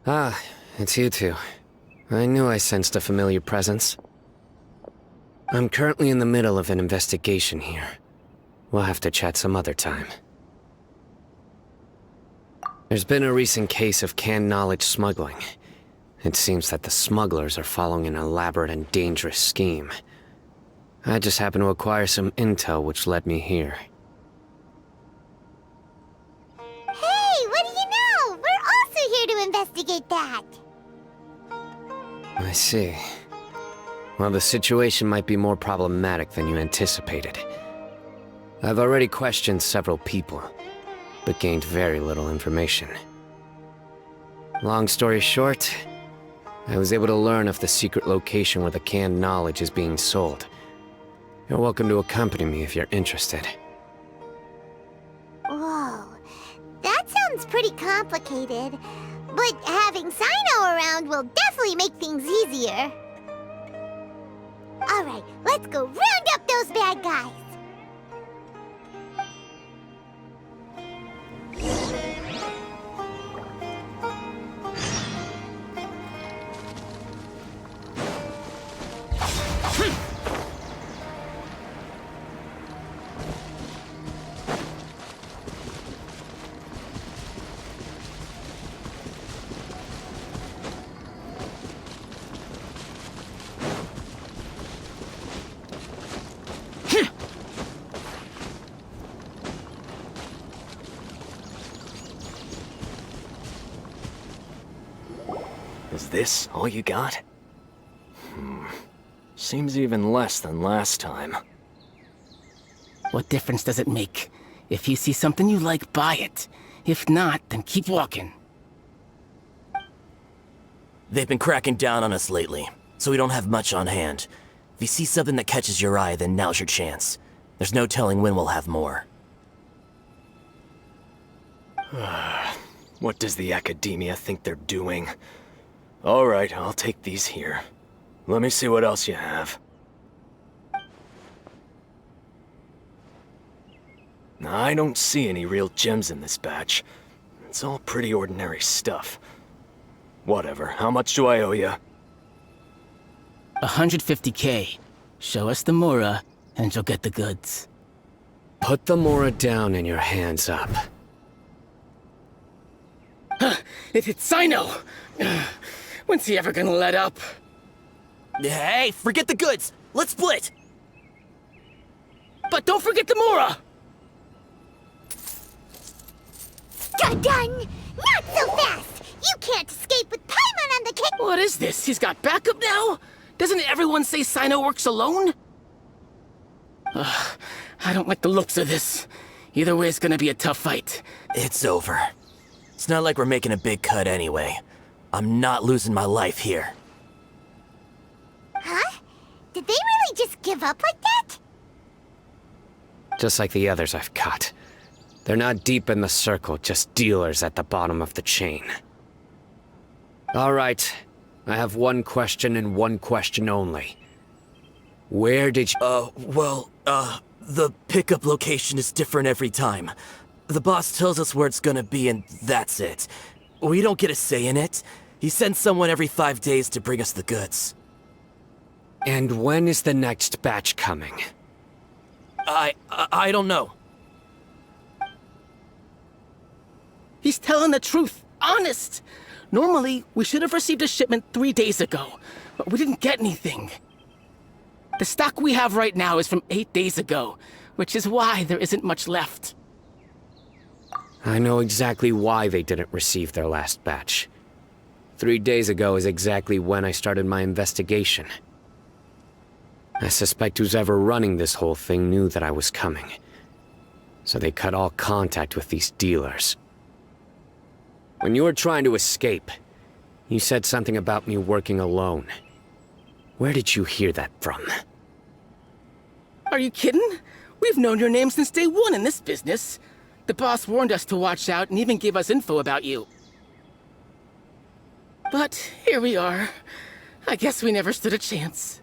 Ah, it's you two. I knew I sensed a familiar presence. I'm currently in the middle of an investigation here. We'll have to chat some other time. There's been a recent case of canned knowledge smuggling. It seems that the smugglers are following an elaborate and dangerous scheme. I just happened to acquire some intel which led me here. Hey, what do you know? We're also here to investigate that. I see. Well, the situation might be more problematic than you anticipated. I've already questioned several people, but gained very little information. Long story short, I was able to learn of the secret location where the canned knowledge is being sold. You're welcome to accompany me if you're interested. Whoa, that sounds pretty complicated. But having Cyno around will definitely make things easier. Alright, let's go round up those bad guys. Is this all you got? Seems even less than last time. What difference does it make? If you see something you like, buy it. If not, then keep walking. They've been cracking down on us lately, so we don't have much on hand. If you see something that catches your eye, then now's your chance. There's no telling when we'll have more. What does the Academia think they're doing? Alright, I'll take these here. Let me see what else you have. I don't see any real gems in this batch. It's all pretty ordinary stuff. Whatever, how much do I owe you? 150K. Show us the Mora, and you'll get the goods. Put the Mora down and your hands up. It's Cyno! When's he ever gonna let up? Hey, forget the goods! Let's split! But don't forget the Mora! Done! Not so fast! You can't escape with Paimon on the case! What is this? He's got backup now? Doesn't everyone say Cyno works alone? I don't like the looks of this. Either way, it's gonna be a tough fight. It's over. It's not like we're making a big cut anyway. I'm not losing my life here. Huh? Did they really just give up like that? Just like the others I've caught. They're not deep in the circle, just dealers at the bottom of the chain. All right, I have one question and one question only. Where did you— the pickup location is different every time. The boss tells us where it's gonna be and that's it. We don't get a say in it. He sends someone every 5 days to bring us the goods. And when is the next batch coming? I don't know. He's telling the truth. Honest! Normally, we should have received a shipment 3 days ago, but we didn't get anything. The stock we have right now is from 8 days ago, which is why there isn't much left. I know exactly why they didn't receive their last batch. 3 days ago is exactly when I started my investigation. I suspect who's ever running this whole thing knew that I was coming. So they cut all contact with these dealers. When you were trying to escape, you said something about me working alone. Where did you hear that from? Are you kidding? We've known your name since day one in this business. The boss warned us to watch out and even gave us info about you. But here we are. I guess we never stood a chance.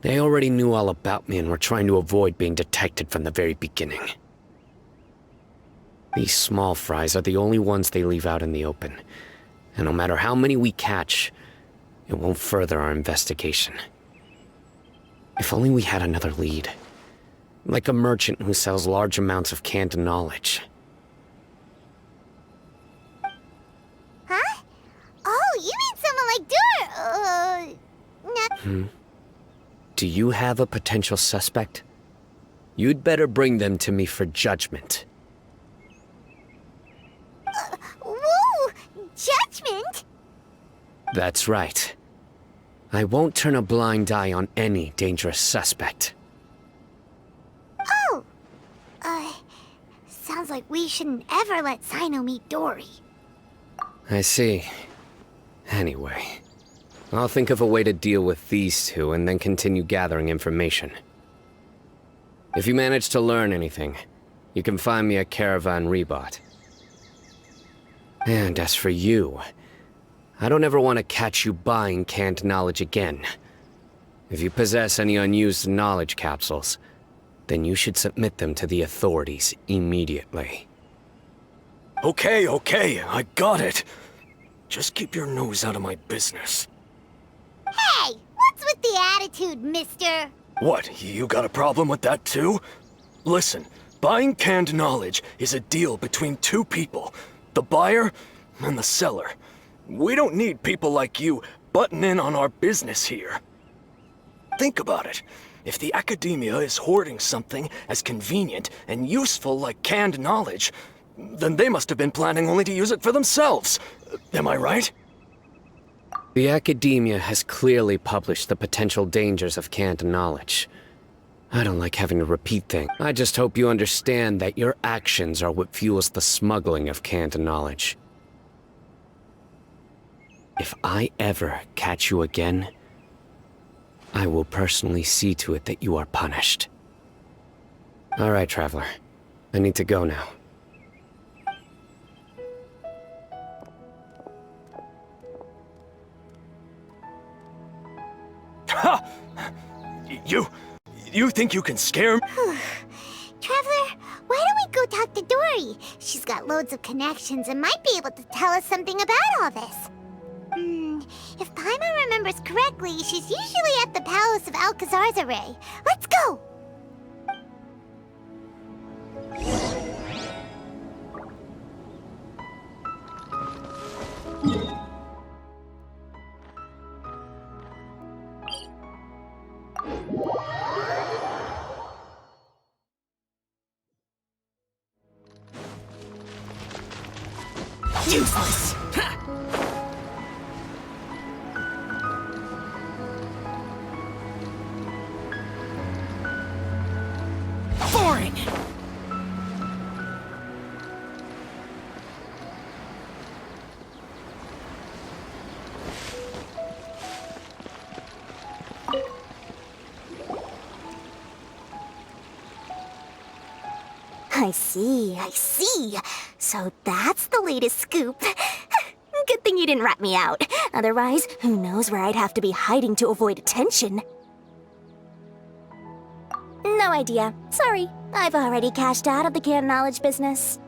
They already knew all about me and were trying to avoid being detected from the very beginning. These small fries are the only ones they leave out in the open. And no matter how many we catch, it won't further our investigation. If only we had another lead. Like a merchant who sells large amounts of canned knowledge. Huh? Oh, you mean someone like Dor... Do you have a potential suspect? You'd better bring them to me for judgment. Whoa! Judgment? That's right. I won't turn a blind eye on any dangerous suspect. Oh! Sounds like we shouldn't ever let Cyno meet Dori. I see. Anyway, I'll think of a way to deal with these two and then continue gathering information. If you manage to learn anything, you can find me at Караван-рибат. And as for you, I don't ever want to catch you buying canned knowledge again. If you possess any unused knowledge capsules, then you should submit them to the authorities immediately. Okay, I got it. Just keep your nose out of my business. Hey! What's with the attitude, mister? What, you got a problem with that too? Listen, buying canned knowledge is a deal between two people. The buyer and the seller. We don't need people like you butting in on our business here. Think about it. If the Academia is hoarding something as convenient and useful like canned knowledge, then they must have been planning only to use it for themselves. Am I right? The Academia has clearly published the potential dangers of canned knowledge. I don't like having to repeat things. I just hope you understand that your actions are what fuels the smuggling of canned knowledge. If I ever catch you again, I will personally see to it that you are punished. All right, Traveler. I need to go now. Ha! You think you can scare me? Traveler, why don't we go talk to Dori? She's got loads of connections and might be able to tell us something about all this. If Paimon remembers correctly, she's usually at the Palace of Alcazar's. Let's go! Useless! Boring! I see. So that's the latest scoop. Good thing you didn't rat me out. Otherwise, who knows where I'd have to be hiding to avoid attention. No idea. Sorry. I've already cashed out of the canned knowledge business.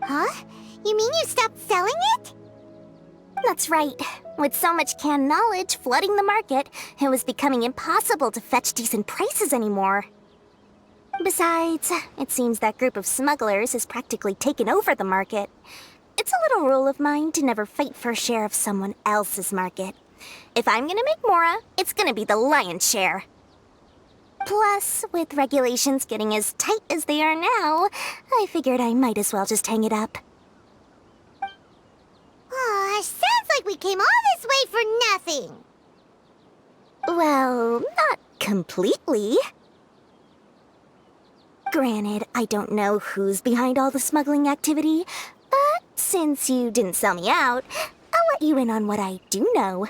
Huh? You mean you stopped selling it? That's right. With so much canned knowledge flooding the market, it was becoming impossible to fetch decent prices anymore. Besides, it seems that group of smugglers has practically taken over the market. It's a little rule of mine to never fight for a share of someone else's market. If I'm gonna make Mora, it's gonna be the lion's share. Plus, with regulations getting as tight as they are now, I figured I might as well just hang it up. Aw, sounds like we came all this way for nothing. Well, not completely. Granted, I don't know who's behind all the smuggling activity, but since you didn't sell me out, I'll let you in on what I do know.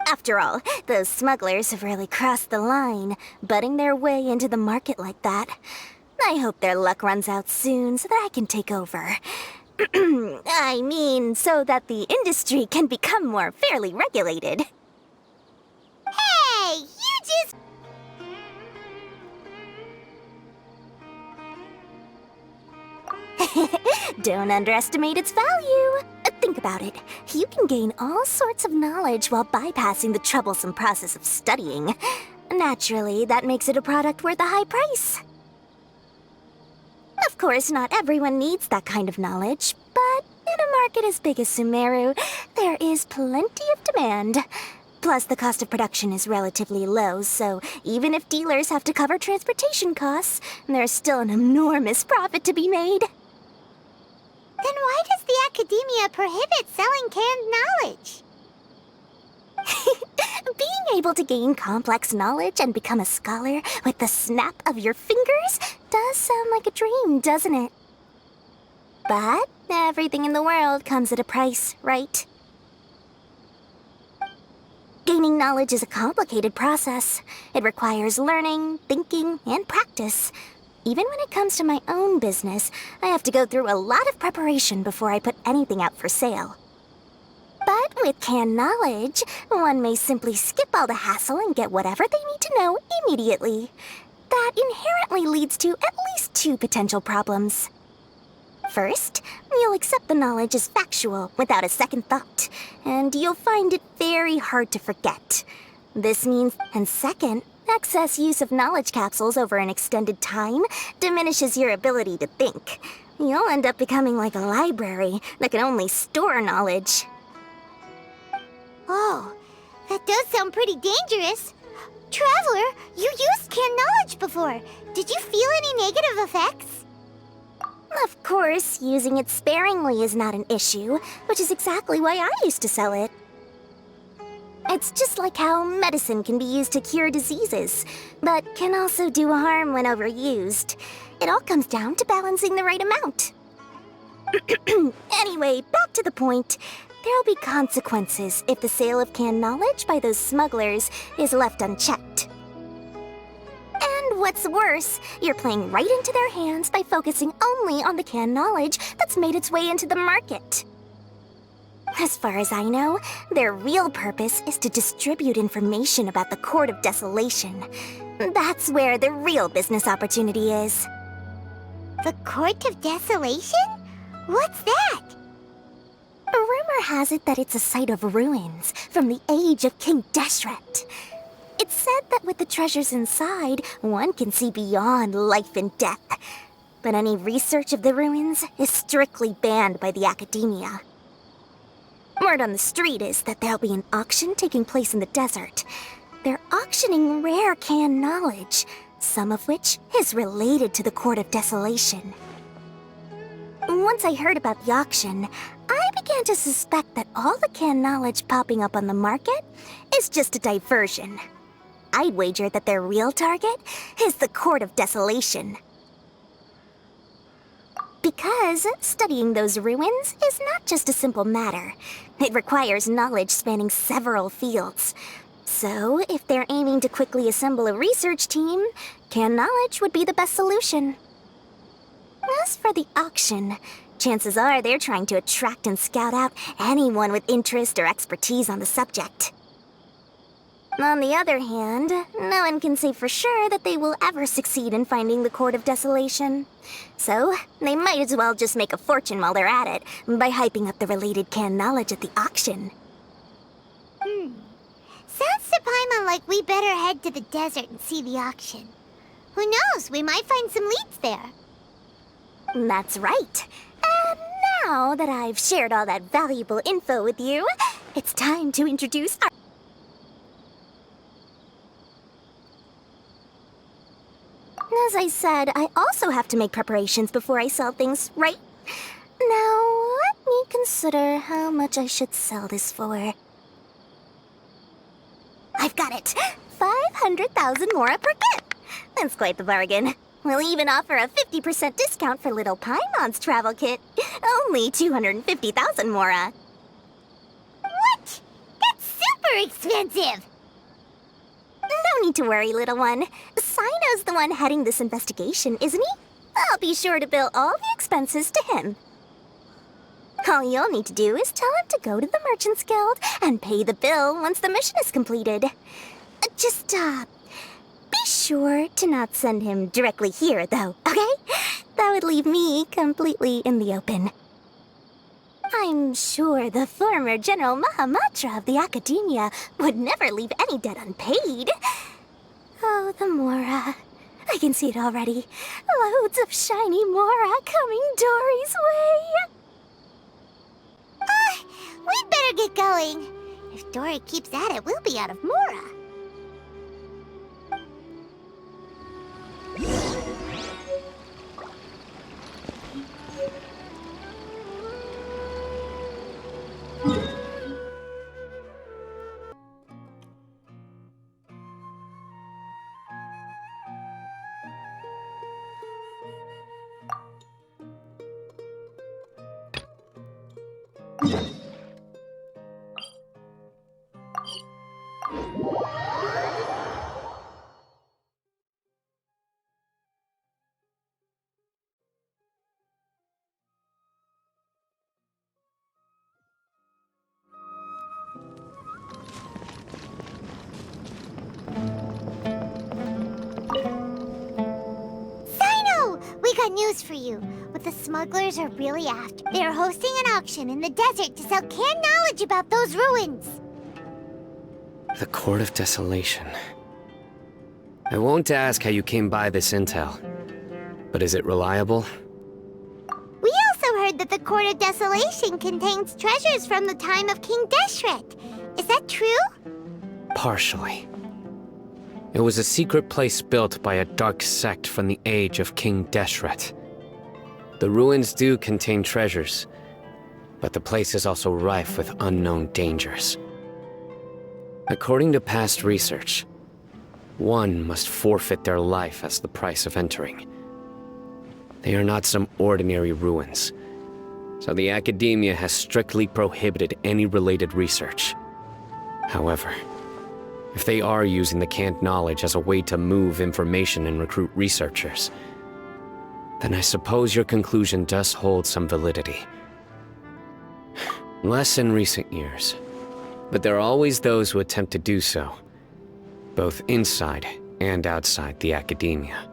After all, those smugglers have really crossed the line, butting their way into the market like that. I hope their luck runs out soon so that I can take over. I mean, so that the industry can become more fairly regulated. Hey, you just... Don't underestimate its value. Think about it. You can gain all sorts of knowledge while bypassing the troublesome process of studying. Naturally, that makes it a product worth a high price. Of course, not everyone needs that kind of knowledge, but in a market as big as Sumeru, there is plenty of demand. Plus, the cost of production is relatively low, so even if dealers have to cover transportation costs, there's still an enormous profit to be made. Then why does the Academia prohibit selling canned knowledge? Being able to gain complex knowledge and become a scholar with the snap of your fingers does sound like a dream, doesn't it? But everything in the world comes at a price, right? Gaining knowledge is a complicated process. It requires learning, thinking, and practice. Even when it comes to my own business, I have to go through a lot of preparation before I put anything out for sale. But with canned knowledge, one may simply skip all the hassle and get whatever they need to know immediately. That inherently leads to at least two potential problems. First, you'll accept the knowledge as factual without a second thought, and you'll find it very hard to forget. This means, and second, excess use of knowledge capsules over an extended time diminishes your ability to think. You'll end up becoming like a library that can only store knowledge. Oh, that does sound pretty dangerous. Traveler, you used canned knowledge before. Did you feel any negative effects? Of course, using it sparingly is not an issue, which is exactly why I used to sell it. It's just like how medicine can be used to cure diseases, but can also do harm when overused. It all comes down to balancing the right amount. Anyway, back to the point. There'll be consequences if the sale of canned knowledge by those smugglers is left unchecked. And what's worse, you're playing right into their hands by focusing only on the canned knowledge that's made its way into the market. As far as I know, their real purpose is to distribute information about the Court of Desolation. That's where the real business opportunity is. The Court of Desolation? What's that? Rumor has it that it's a site of ruins from the age of King Deshret. It's said that with the treasures inside, one can see beyond life and death. But any research of the ruins is strictly banned by the Academia. Word on the street is that there'll be an auction taking place in the desert. They're auctioning rare canned knowledge, some of which is related to the Court of Desolation. Once I heard about the auction, I began to suspect that all the canned knowledge popping up on the market is just a diversion. I'd wager that their real target is the Court of Desolation. Because studying those ruins is not just a simple matter. It requires knowledge spanning several fields. So, if they're aiming to quickly assemble a research team, canned knowledge would be the best solution. As for the auction, chances are they're trying to attract and scout out anyone with interest or expertise on the subject. On the other hand, no one can say for sure that they will ever succeed in finding the Court of Desolation. So, they might as well just make a fortune while they're at it by hyping up the related canned knowledge at the auction. Sounds to Paimon like we better head to the desert and see the auction. Who knows, we might find some leads there. That's right. And now that I've shared all that valuable info with you, it's time to introduce our... As I said, I also have to make preparations before I sell things, right? Now, let me consider how much I should sell this for. I've got it! 500,000 mora per kit! That's quite the bargain. We'll even offer a 50% discount for little Paimon's travel kit. Only 250,000 mora. What? That's super expensive! No need to worry, little one. Cyno's the one heading this investigation, isn't he? I'll be sure to bill all the expenses to him. All you'll need to do is tell him to go to the Merchants Guild and pay the bill once the mission is completed. Just, be sure to not send him directly here, though, okay? That would leave me completely in the open. I'm sure the former General Mahamatra of the Academia would never leave any debt unpaid. Oh, the Mora. I can see it already. Loads of shiny Mora coming Dory's way. We'd better get going. If Dory keeps at it, we'll be out of Mora. News for you. What the smugglers are really after. They are hosting an auction in the desert to sell canned knowledge about those ruins. The Court of Desolation. I won't ask how you came by this intel, but is it reliable? We also heard that the Court of Desolation contains treasures from the time of King Deshret. Is that true? Partially. It was a secret place built by a dark sect from the age of King Deshret. The ruins do contain treasures, but the place is also rife with unknown dangers. According to past research, one must forfeit their life as the price of entering. They are not some ordinary ruins, so the Academia has strictly prohibited any related research. However, if they are using the canned knowledge as a way to move information and recruit researchers, then I suppose your conclusion does hold some validity. Less in recent years, but there are always those who attempt to do so, both inside and outside the Academia.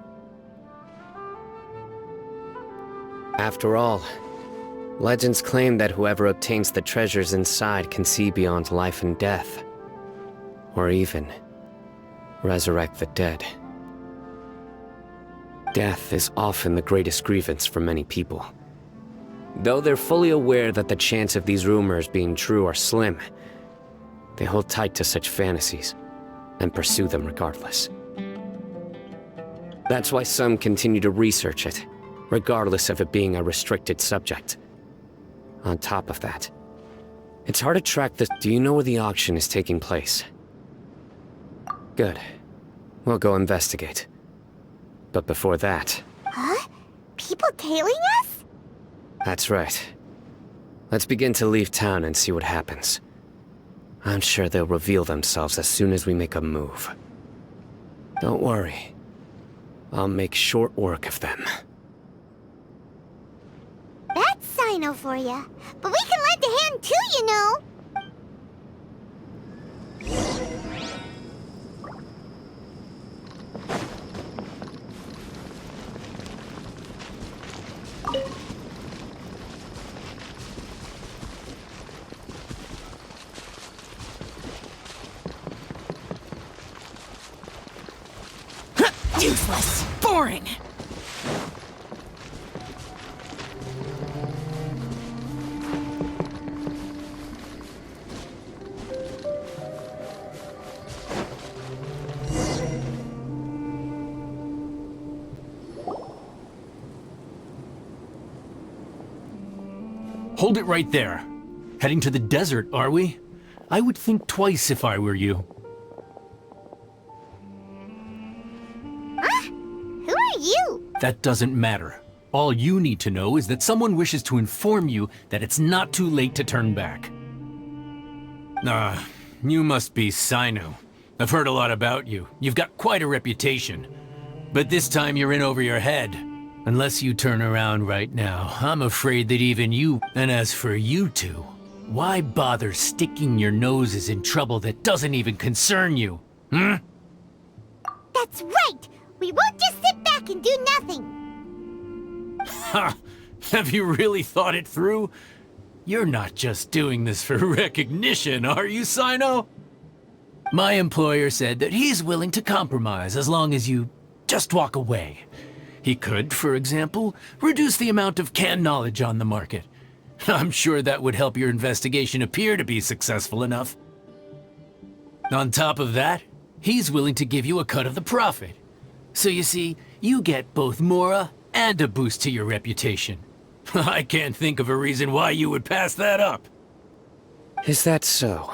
After all, legends claim that whoever obtains the treasures inside can see beyond life and death, or even resurrect the dead. Death is often the greatest grievance for many people. Though they're fully aware that the chance of these rumors being true are slim, they hold tight to such fantasies and pursue them regardless. That's why some continue to research it, regardless of it being a restricted subject. On top of that, it's hard to track the— Do you know where the auction is taking place? Good. We'll go investigate. But before that— Huh? People tailing us? That's right. Let's begin to leave town and see what happens. I'm sure they'll reveal themselves as soon as we make a move. Don't worry. I'll make short work of them. That's Cyno for ya. But we can lend a hand too, you know. Useless. Boring. Hold it right there. Heading to the desert, are we? I would think twice if I were you. Who are you? That doesn't matter. All you need to know is that someone wishes to inform you that it's not too late to turn back. You must be Cyno. I've heard a lot about you. You've got quite a reputation. But this time you're in over your head. Unless you turn around right now, I'm afraid that even you— And as for you two, why bother sticking your noses in trouble that doesn't even concern you? Hmm? That's right! We won't just sit back and do nothing! Ha! Have you really thought it through? You're not just doing this for recognition, are you, Cyno? My employer said that he's willing to compromise as long as you just walk away. He could, for example, reduce the amount of canned knowledge on the market. I'm sure that would help your investigation appear to be successful enough. On top of that, he's willing to give you a cut of the profit. So you see, you get both Mora and a boost to your reputation. I can't think of a reason why you would pass that up. Is that so?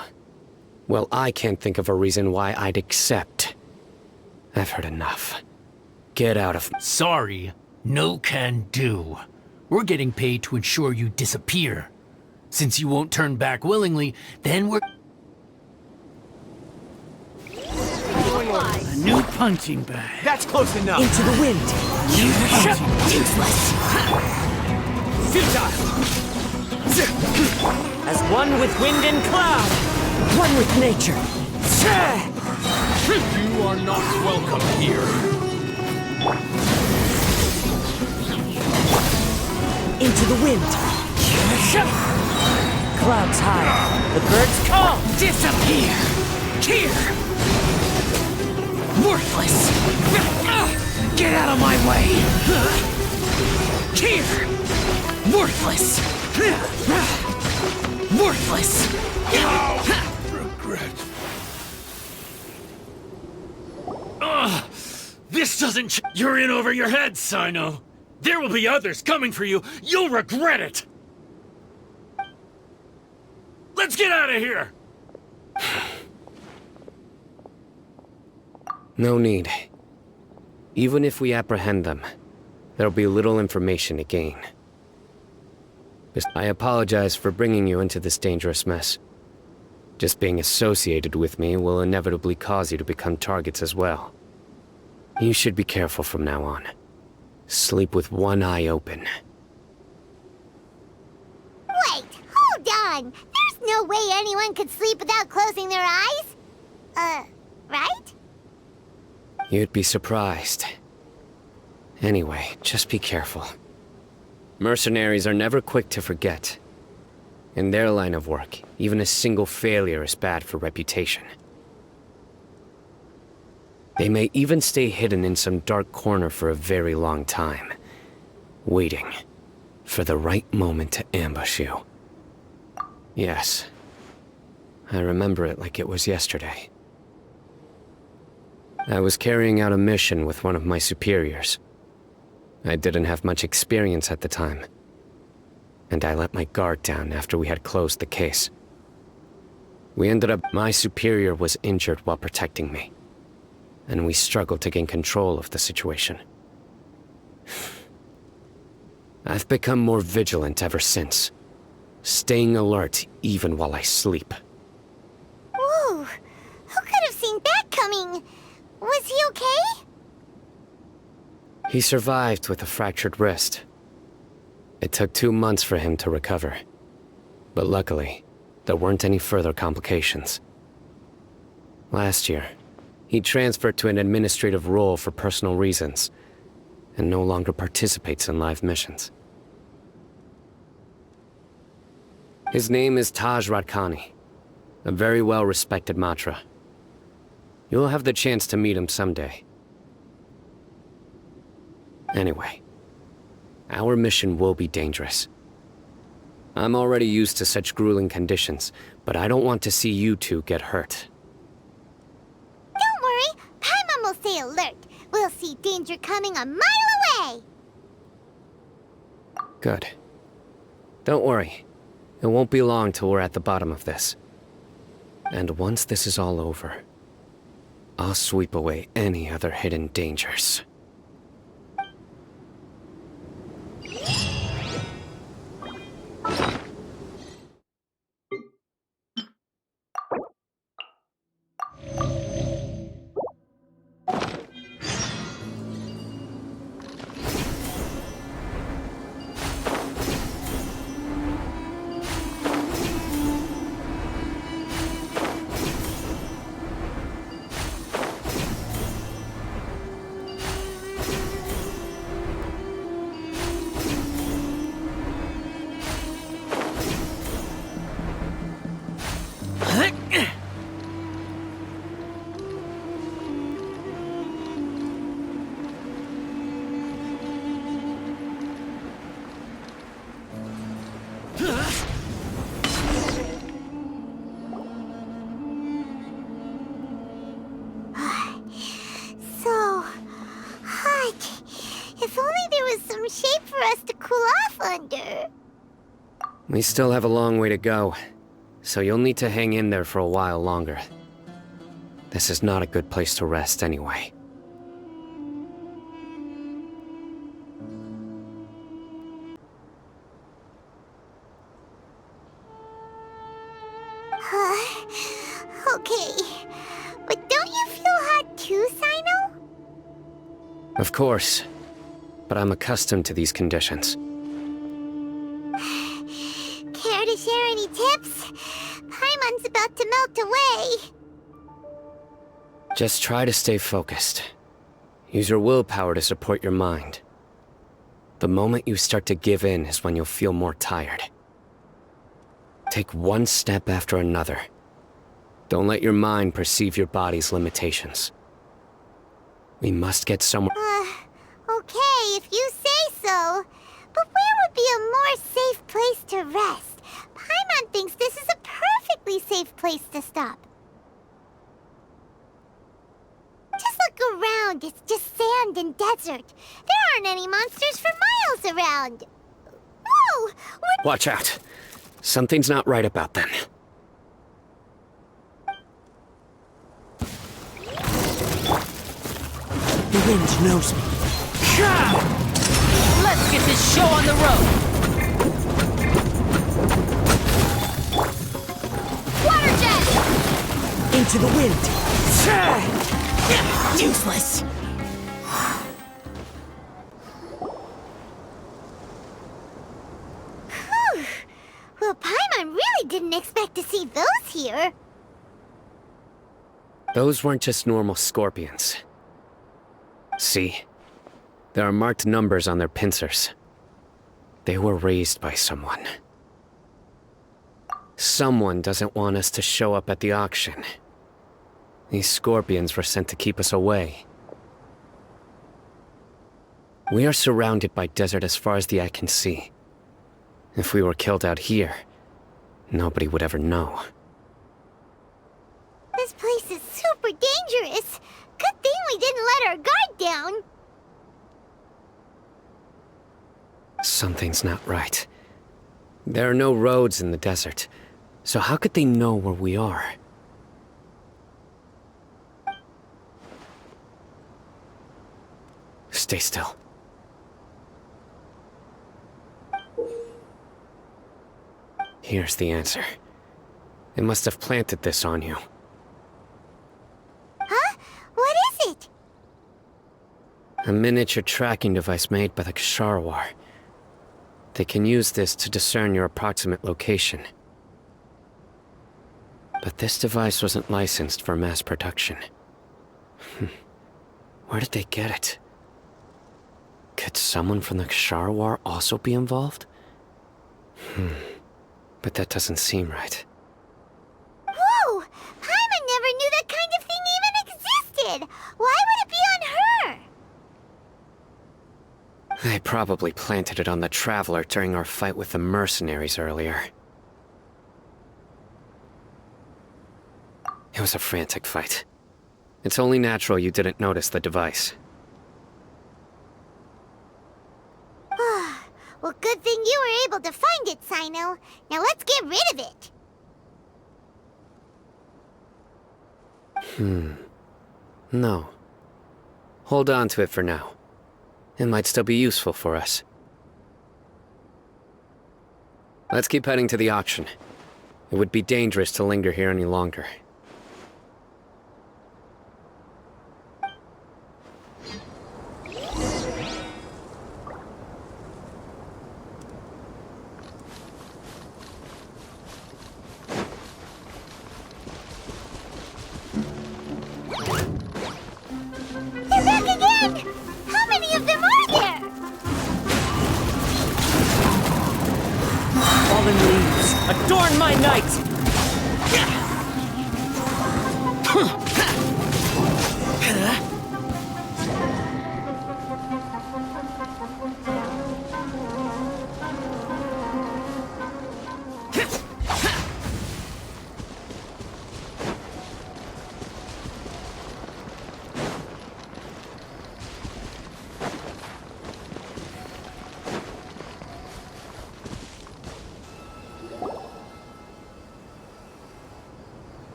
Well, I can't think of a reason why I'd accept. I've heard enough. Get out of... Sorry, no can do. We're getting paid to ensure you disappear. Since you won't turn back willingly, then we're... A new punching bag. That's close enough. Into the wind. Useless. Futile. As one with wind and cloud. One with nature. You are not welcome here. Into the wind. Clouds high. The birds call. Disappear. Here. Worthless. Get out of my way. Here. Worthless. Worthless. Regret. This doesn't You're in over your head, Cyno. There will be others coming for you. You'll regret it. Let's get out of here. No need. Even if we apprehend them, there'll be little information to gain. I apologize for bringing you into this dangerous mess. Just being associated with me will inevitably cause you to become targets as well. You should be careful from now on. Sleep with one eye open. Wait, hold on. There's no way anyone could sleep without closing their eyes. Right? You'd be surprised. Anyway, just be careful. Mercenaries are never quick to forget. In their line of work, even a single failure is bad for reputation. They may even stay hidden in some dark corner for a very long time, waiting for the right moment to ambush you. Yes, I remember it like it was yesterday. I was carrying out a mission with one of my superiors. I didn't have much experience at the time, and I let my guard down after we had closed the case. My superior was injured while protecting me, and we struggled to gain control of the situation. I've become more vigilant ever since, staying alert even while I sleep. Whoa, who could have seen that coming? Was he okay? He survived with a fractured wrist. It took 2 months for him to recover. But luckily, there weren't any further complications. Last year, he transferred to an administrative role for personal reasons, and no longer participates in live missions. His name is Taj Radkani, a very well-respected Matra. You'll have the chance to meet him someday. Anyway, our mission will be dangerous. I'm already used to such grueling conditions, but I don't want to see you two get hurt. Don't worry, Paimon will stay alert. We'll see danger coming a mile away. Good. Don't worry. It won't be long till we're at the bottom of this. And once this is all over, I'll sweep away any other hidden dangers. If only there was some shape for us to cool off under. We still have a long way to go, so you'll need to hang in there for a while longer. This is not a good place to rest anyway. Okay. But don't you feel hot too, Cyno? Of course, but I'm accustomed to these conditions. Care to share any tips? Paimon's about to melt away. Just try to stay focused. Use your willpower to support your mind. The moment you start to give in is when you'll feel more tired. Take one step after another. Don't let your mind perceive your body's limitations. We must get somewhere. Okay, if you say so. But where would be a more safe place to rest? Paimon thinks this is a perfectly safe place to stop. Just look around, it's just sand and desert. There aren't any monsters for miles around. Whoa! Watch out. Something's not right about them. The wind knows me. Let's get this show on the road! Water jet! Into the wind! Useless! Whew. Well, Paimon really didn't expect to see those here. Those weren't just normal scorpions. See? There are marked numbers on their pincers. They were raised by someone. Someone doesn't want us to show up at the auction. These scorpions were sent to keep us away. We are surrounded by desert as far as the eye can see. If we were killed out here, nobody would ever know. This place is super dangerous. Good thing we didn't let our guard down. Something's not right. There are no roads in the desert, so how could they know where we are? Stay still. Here's the answer. They must have planted this on you. Huh? What is it? A miniature tracking device made by the Ksharawar. They can use this to discern your approximate location. But this device wasn't licensed for mass production. Where did they get it? Could someone from the Ksharawar also be involved? But that doesn't seem right. Whoa! Paimon never knew that kind of thing even existed! Why would it be on her? They probably planted it on the Traveler during our fight with the mercenaries earlier. It was a frantic fight. It's only natural you didn't notice the device. Well, good thing you were able to find it, Cyno. Now let's get rid of it. No. Hold on to it for now. It might still be useful for us. Let's keep heading to the auction. It would be dangerous to linger here any longer. They're back again! How many of them are there? Fallen leaves, adorn my night!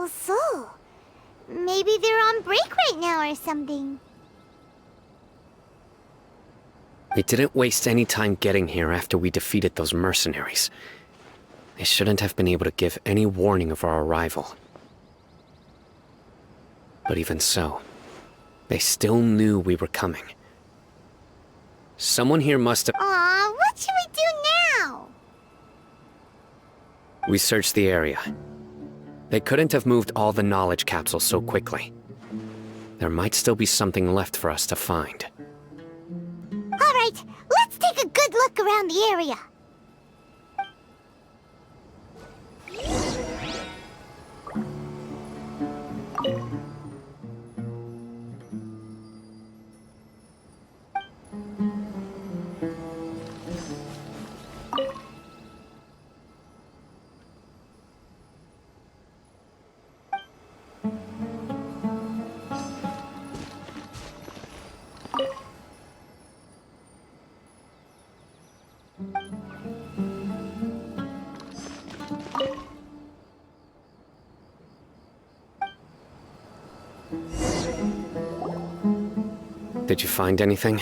Oh, so. Maybe they're on break right now or something. We didn't waste any time getting here after we defeated those mercenaries. They shouldn't have been able to give any warning of our arrival. But even so, they still knew we were coming. Someone here must have... Aw, what should we do now? We searched the area. They couldn't have moved all the knowledge capsules so quickly. There might still be something left for us to find. Alright, let's take a good look around the area. Did you find anything?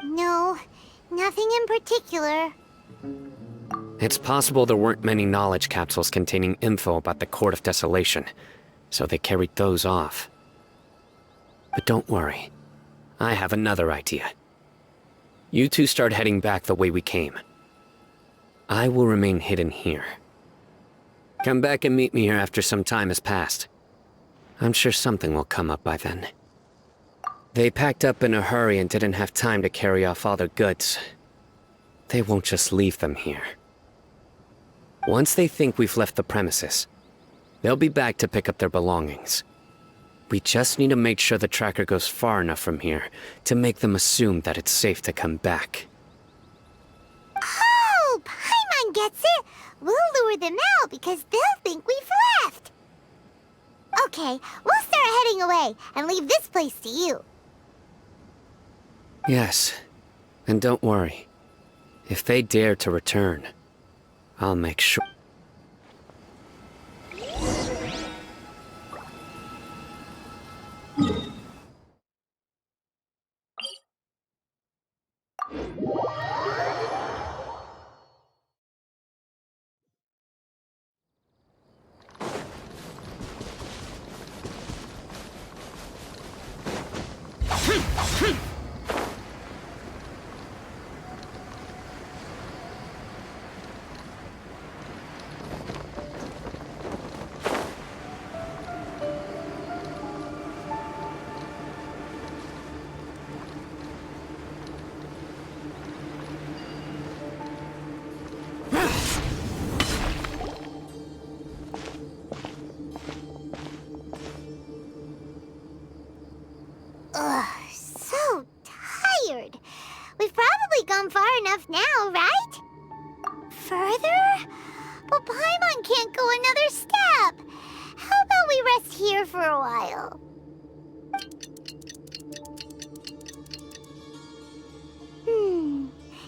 No, nothing in particular. It's possible there weren't many knowledge capsules containing info about the Court of Desolation, so they carried those off. But don't worry. I have another idea. You two start heading back the way we came. I will remain hidden here. Come back and meet me here after some time has passed. I'm sure something will come up by then. They packed up in a hurry and didn't have time to carry off all their goods. They won't just leave them here. Once they think we've left the premises, they'll be back to pick up their belongings. We just need to make sure the tracker goes far enough from here to make them assume that it's safe to come back. Oh, Paimon gets it! We'll lure them out because they'll think we've left! Okay, we'll start heading away and leave this place to you. Yes, and don't worry. If they dare to return, I'll make sure... Ugh, so tired. We've probably gone far enough now, right? Further? But Paimon can't go another step. How about we rest here for a while?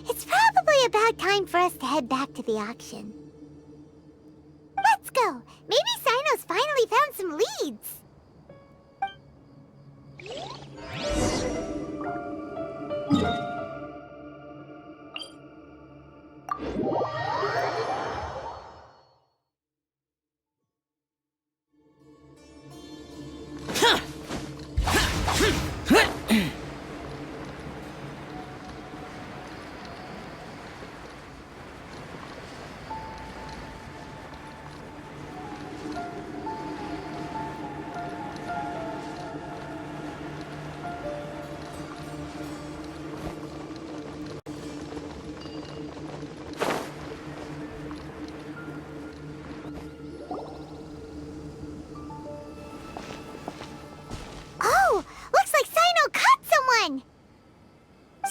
It's probably about time for us to head back to the auction. Let's go. Maybe Cyno's finally found some leads.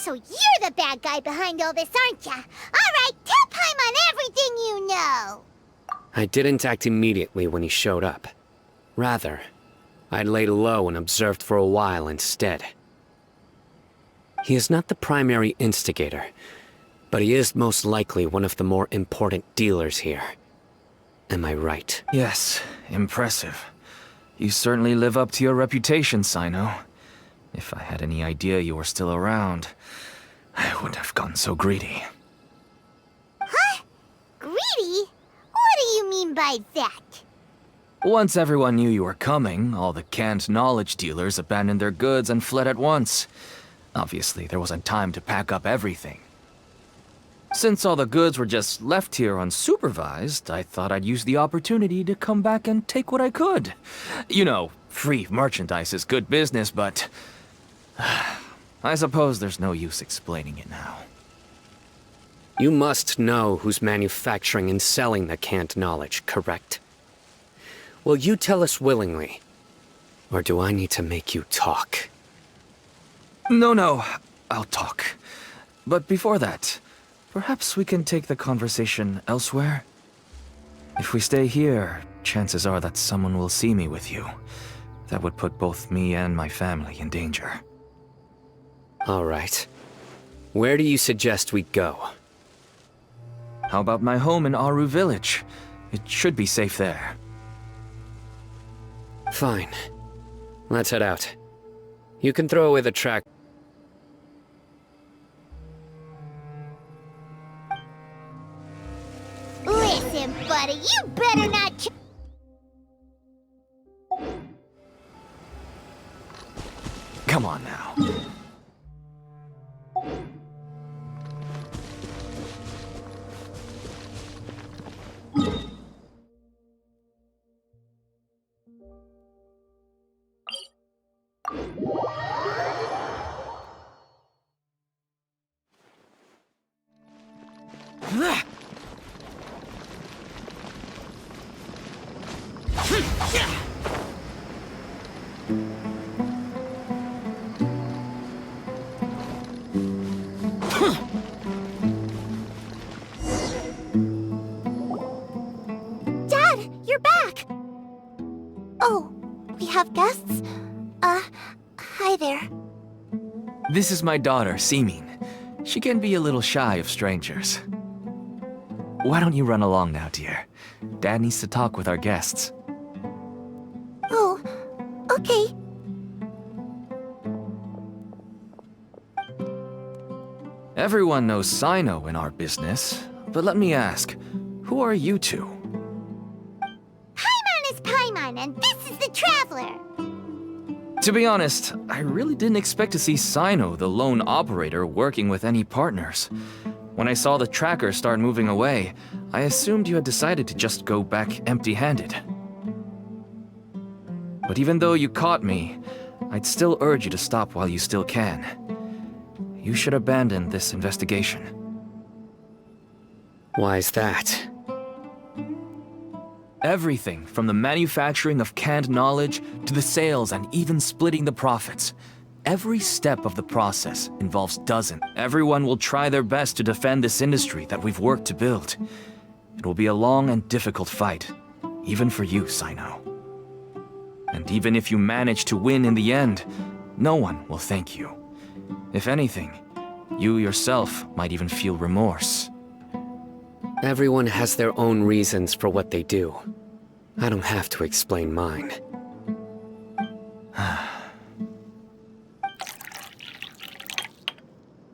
So you're the bad guy behind all this, aren't ya? Alright, tell Paimon everything you know! I didn't act immediately when he showed up. Rather, I laid low and observed for a while instead. He is not the primary instigator, but he is most likely one of the more important dealers here. Am I right? Yes, impressive. You certainly live up to your reputation, Cyno. If I had any idea you were still around, I wouldn't have gotten so greedy. Huh? Greedy? What do you mean by that? Once everyone knew you were coming, all the canned knowledge dealers abandoned their goods and fled at once. Obviously, there wasn't time to pack up everything. Since all the goods were just left here unsupervised, I thought I'd use the opportunity to come back and take what I could. You know, free merchandise is good business, but I suppose there's no use explaining it now. You must know who's manufacturing and selling the canned knowledge, correct? Will you tell us willingly? Or do I need to make you talk? No, I'll talk. But before that, perhaps we can take the conversation elsewhere? If we stay here, chances are that someone will see me with you. That would put both me and my family in danger. All right. Where do you suggest we go? How about my home in Aru Village? It should be safe there. Fine. Let's head out. You can throw away the track. Listen, buddy, you better not... Come on now. Dad, you're back! Oh, we have guests? Hi there. This is my daughter, Seemin. She can be a little shy of strangers. Why don't you run along now, dear? Dad needs to talk with our guests. Oh, okay. Everyone knows Cyno in our business, but let me ask, who are you two? Paimon is Paimon, and this is the Traveler. To be honest, I really didn't expect to see Cyno, the lone operator, working with any partners. When I saw the tracker start moving away, I assumed you had decided to just go back empty-handed. But even though you caught me, I'd still urge you to stop while you still can. You should abandon this investigation. Why's that? Everything from the manufacturing of canned knowledge to the sales and even splitting the profits. Every step of the process involves dozens. Everyone will try their best to defend this industry that we've worked to build. It will be a long and difficult fight, even for you, Cyno. And even if you manage to win in the end, no one will thank you. If anything, you yourself might even feel remorse. Everyone has their own reasons for what they do. I don't have to explain mine.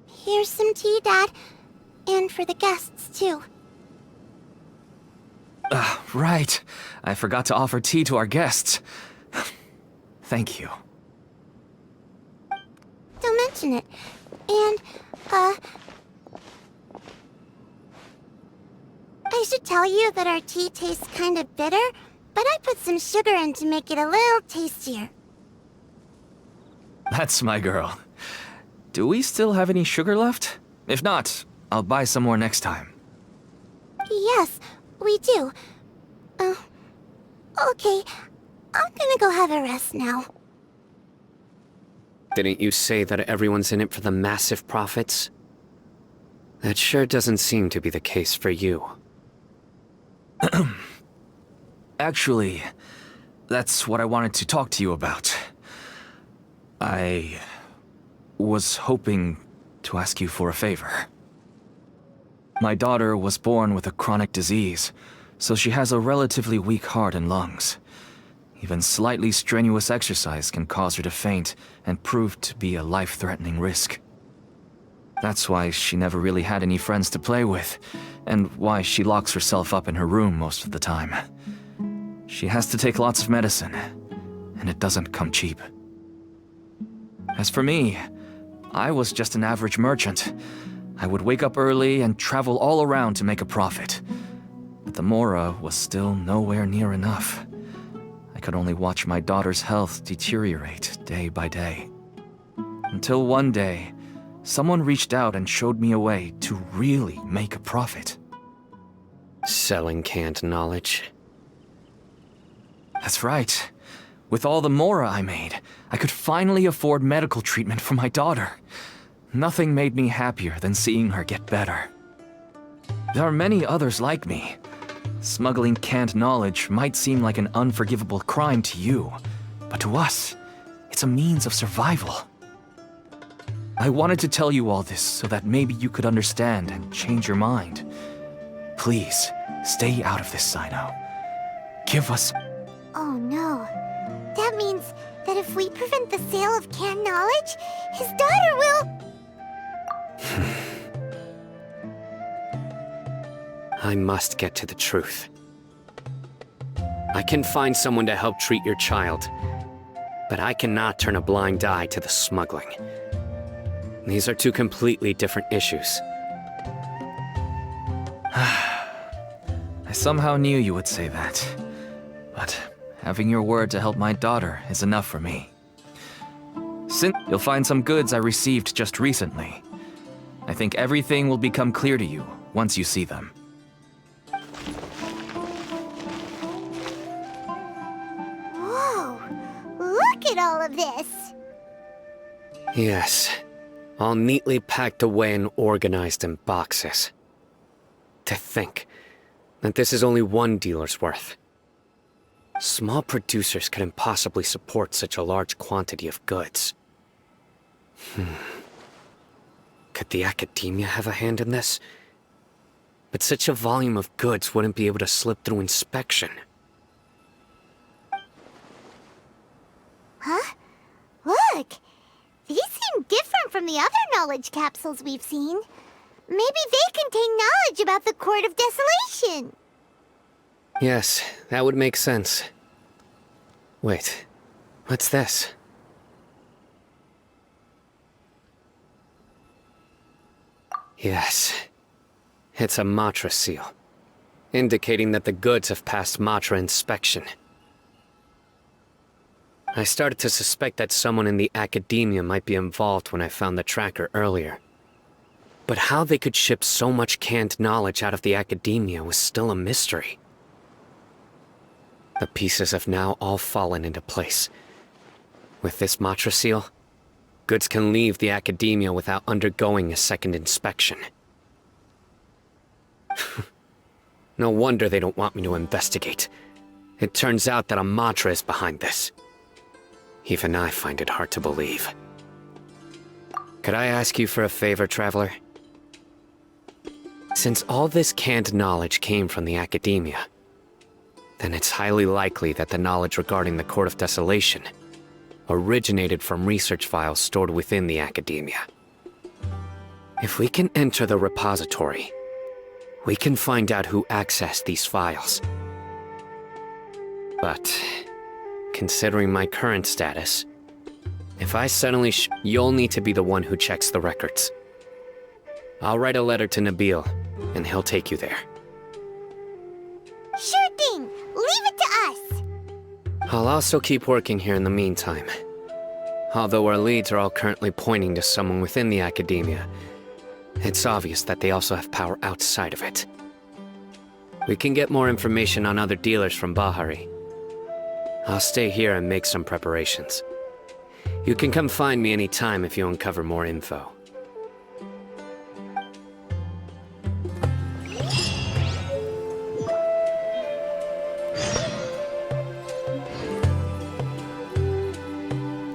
Here's some tea, Dad. And for the guests, too. Right. I forgot to offer tea to our guests. Thank you. Don't mention it. And, I should tell you that our tea tastes kind of bitter, but I put some sugar in to make it a little tastier. That's my girl. Do we still have any sugar left? If not, I'll buy some more next time. Yes, we do. Okay. I'm gonna go have a rest now. Didn't you say that everyone's in it for the massive profits? That sure doesn't seem to be the case for you. Actually, that's what I wanted to talk to you about. I was hoping to ask you for a favor. My daughter was born with a chronic disease. so she has a relatively weak heart and lungs. Even slightly strenuous exercise can cause her to faint and prove to be a life-threatening risk. That's why she never really had any friends to play with, and why she locks herself up in her room most of the time. She has to take lots of medicine, and it doesn't come cheap. As for me, I was just an average merchant. I would wake up early and travel all around to make a profit. But the Mora was still nowhere near enough. I could only watch my daughter's health deteriorate day by day. Until one day, someone reached out and showed me a way to really make a profit. Selling canned knowledge. That's right. With all the Mora I made, I could finally afford medical treatment for my daughter. Nothing made me happier than seeing her get better. There are many others like me. Smuggling canned knowledge might seem like an unforgivable crime to you, but to us, it's a means of survival. I wanted to tell you all this so that maybe you could understand and change your mind. Please, stay out of this, Cyno. Give us... Oh no. That means that if we prevent the sale of canned knowledge, his daughter will... I must get to the truth. I can find someone to help treat your child, but I cannot turn a blind eye to the smuggling. These are two completely different issues. I somehow knew you would say that. But having your word to help my daughter is enough for me. You'll find some goods I received just recently. I think everything will become clear to you once you see them. Whoa! Look at all of this! Yes, all neatly packed away and organized in boxes. To think that this is only one dealer's worth. Small producers couldn't possibly support such a large quantity of goods. Could the Academia have a hand in this? But such a volume of goods wouldn't be able to slip through inspection. Huh? Look! These seem different from the other knowledge capsules we've seen. Maybe they contain knowledge about the Court of Desolation. Yes, that would make sense. Wait, what's this? Yes, it's a Matra seal, indicating that the goods have passed Matra inspection. I started to suspect that someone in the Academia might be involved when I found the tracker earlier. But how they could ship so much canned knowledge out of the Academia was still a mystery. The pieces have now all fallen into place. With this Matra seal, goods can leave the Academia without undergoing a second inspection. No wonder they don't want me to investigate. It turns out that a Matra is behind this. Even I find it hard to believe. Could I ask you for a favor, Traveler? Since all this canned knowledge came from the Academia, then it's highly likely that the knowledge regarding the Court of Desolation originated from research files stored within the Academia. If we can enter the repository, we can find out who accessed these files. But considering my current status, if I suddenly you'll need to be the one who checks the records. I'll write a letter to Nabil, and he'll take you there. Sure thing! Leave it to us! I'll also keep working here in the meantime. Although our leads are all currently pointing to someone within the Academia, it's obvious that they also have power outside of it. We can get more information on other dealers from Bahari. I'll stay here and make some preparations. You can come find me anytime if you uncover more info.